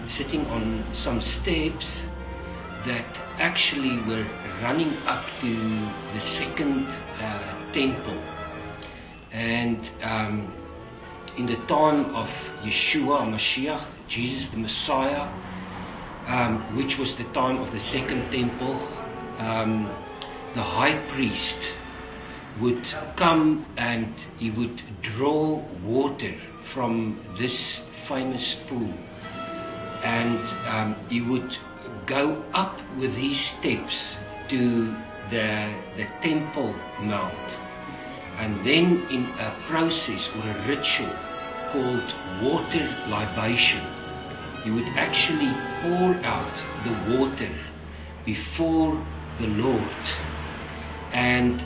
Sitting on some steps that actually were running up to the second temple. And in the time of Yeshua Mashiach, Jesus the Messiah, which was the time of the second temple, the high priest would come and he would draw water from this famous pool, and he would go up with these steps to the temple mount, and then in a process or a ritual called water libation, he would actually pour out the water before the Lord. And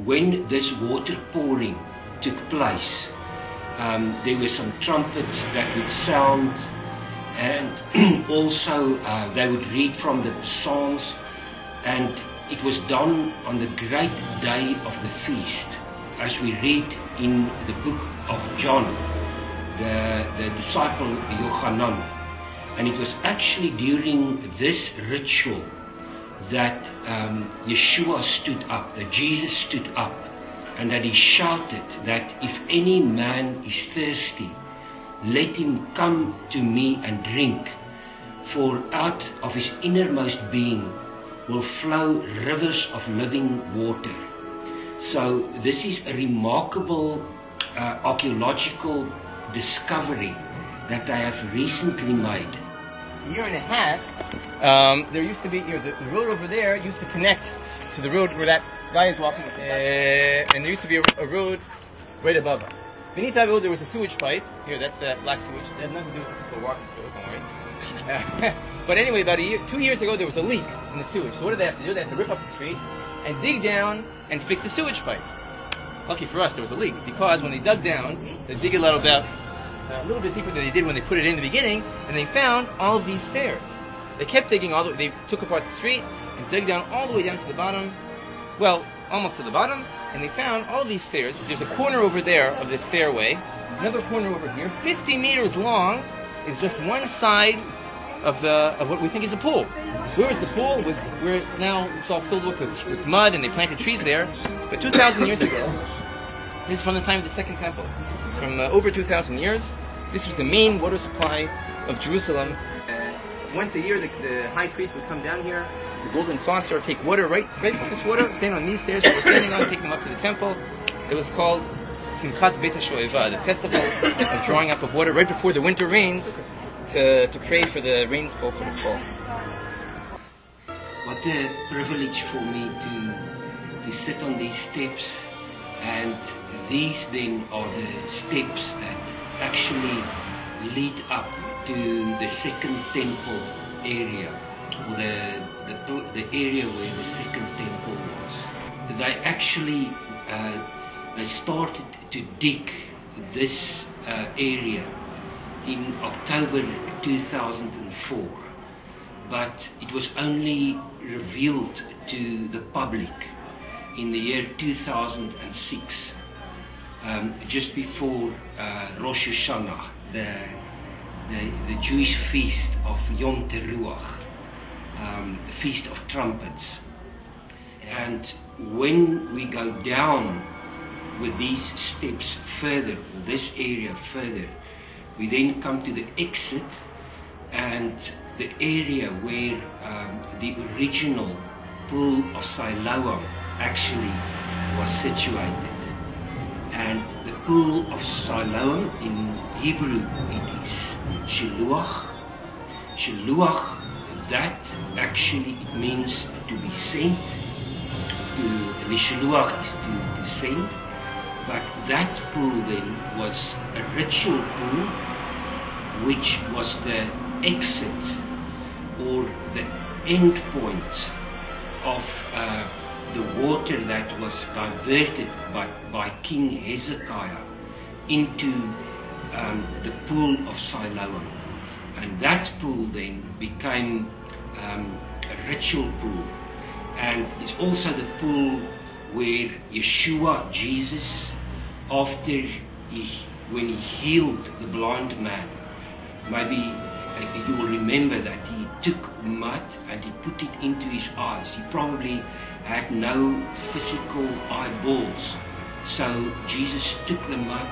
when this water pouring took place, there were some trumpets that would sound, and also they would read from the Psalms, and it was done on the great day of the feast, as we read in the book of John, the disciple Yochanan. And it was actually during this ritual that Yeshua stood up, that Jesus stood up, and that he shouted that if any man is thirsty, let him come to me and drink, for out of his innermost being will flow rivers of living water. So this is a remarkable archaeological discovery that I have recently made. A year and a half, there used to be, the road over there used to connect to the road where that guy is walking, and there used to be a road right above us. Beneath that road there was a sewage pipe. Here, that's the black sewage. It has nothing to do with people walking through it, don't worry. But anyway, about 2 years ago there was a leak in the sewage. So what did they have to do? They had to rip up the street and dig down and fix the sewage pipe. Lucky for us there was a leak, because when they dug down, they dig a little bit deeper than they did when they put it in the beginning, and they found all of these stairs. They kept digging they took apart the street and dug down all the way down to the bottom, well, almost to the bottom, and they found all of these stairs. There's a corner over there of the stairway, another corner over here, 50 meters long, is just one side of what we think is a pool. Where was the pool? Now it's all filled with mud, and they planted trees there. But 2,000 years ago, this is from the time of the Second Temple, from over 2,000 years, this was the main water supply of Jerusalem. Once a year, the high priest would come down here, the golden saucer, take water right from this water, stand on these stairs that we're standing on, take them up to the temple. It was called Simchat Beit HaShoeva, the festival of drawing up of water right before the winter rains, to pray for the rainfall for the fall. What a privilege for me to sit on these steps, and these then are the steps that actually lead up to the second temple area, or the area where the second temple was. They actually they started to dig this area in October 2004, but it was only revealed to the public in the year 2006, just before Rosh Hashanah, the Jewish feast of Yom Teruah, Feast of Trumpets. And when we go down with these steps further, this area further, we then come to the exit and the area where the original pool of Siloam actually was situated. And the pool of Siloam, in Hebrew it is Shiluach. Shiluach, that actually it means to be sent. The Shiluach is to send. But that pool then was a ritual pool, which was the exit or the end point of the water that was diverted by King Hezekiah into the pool of Siloam. And that pool then became a ritual pool, and it's also the pool where Yeshua, Jesus, after he when he healed the blind man, maybe you will remember that he took mud and he put it into his eyes. He probably had no physical eyeballs. So Jesus took the mud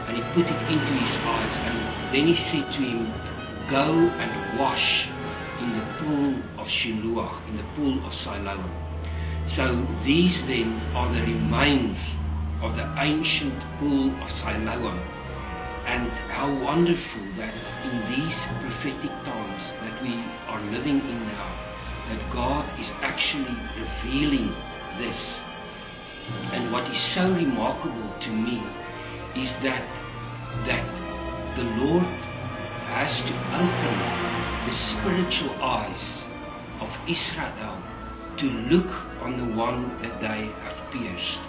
and he put it into his eyes, and then he said to him, go and wash in the pool of Shiloah, in the pool of Siloam. So these then are the remains of the ancient pool of Siloam. And how wonderful that in these prophetic times that we are living in now, that God is actually revealing this. And what is so remarkable to me is that the Lord has to open the spiritual eyes of Israel to look on the one that they have pierced.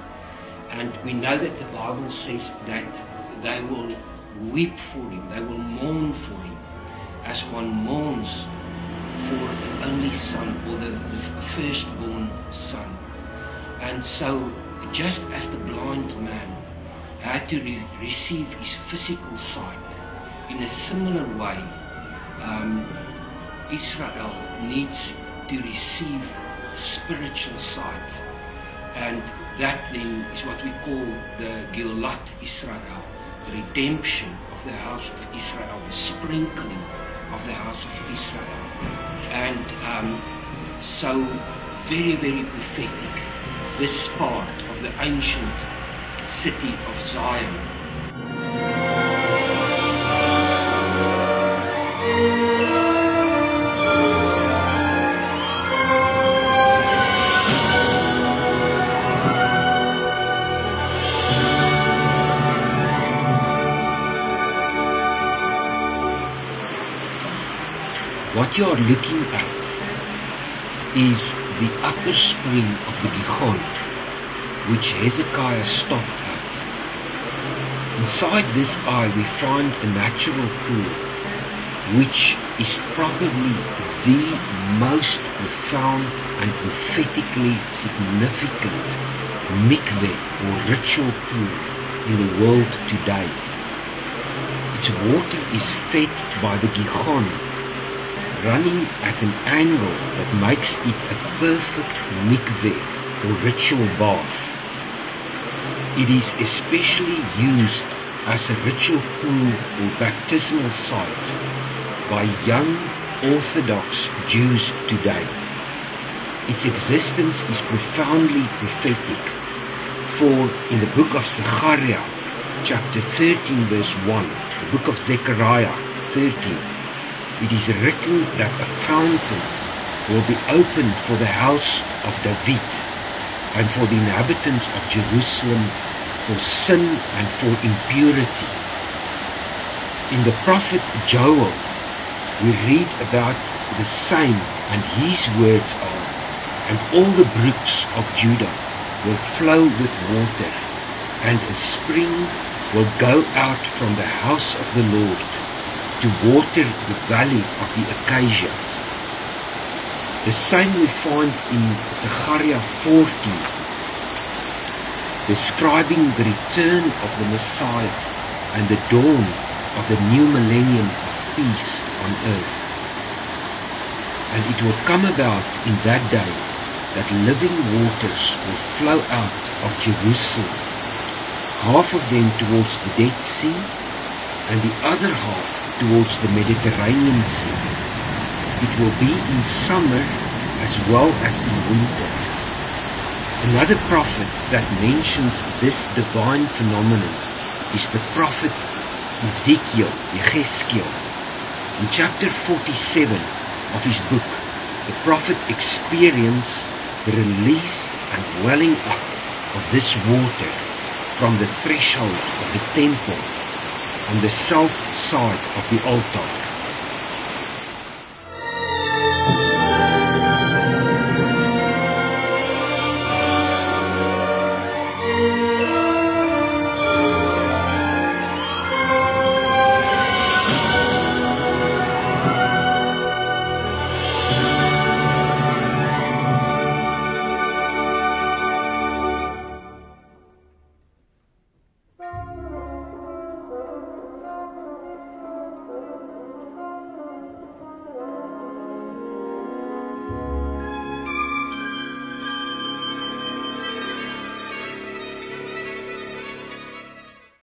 And we know that the Bible says that they will weep for him, they will mourn for him, as one mourns for the only son, or the firstborn son. And so, just as the blind man had to receive his physical sight, in a similar way, Israel needs to receive spiritual sight. And that then is what we call the Geulat Israel, the redemption of the house of Israel, the sprinkling of the house of Israel. And so very, very prophetic, this part of the ancient city of Zion. What you are looking at is the upper spring of the Gihon, which Hezekiah stopped at. Inside this eye we find a natural pool, which is probably the most profound and prophetically significant mikveh or ritual pool in the world today. Its water is fed by the Gihon, running at an angle that makes it a perfect mikveh or ritual bath. It is especially used as a ritual pool or baptismal site by young Orthodox Jews today. Its existence is profoundly prophetic, for in the book of Zechariah, chapter 13 verse 1, the book of Zechariah 13, it is written that a fountain will be opened for the house of David and for the inhabitants of Jerusalem for sin and for impurity. In the prophet Joel, we read about the same, and his words are, and all the brooks of Judah will flow with water, and a spring will go out from the house of the Lord to water the valley of the acacias. The same we find in Zechariah 14, describing the return of the Messiah and the dawn of the new millennium of peace on earth. And it will come about in that day that living waters will flow out of Jerusalem, half of them towards the Dead Sea, and the other half towards the Mediterranean Sea. It will be in summer as well as in winter. Another prophet that mentions this divine phenomenon is the prophet Yechezkel. In chapter 47 of his book, the prophet experienced the release and welling up of this water from the threshold of the temple on the south side of the altar.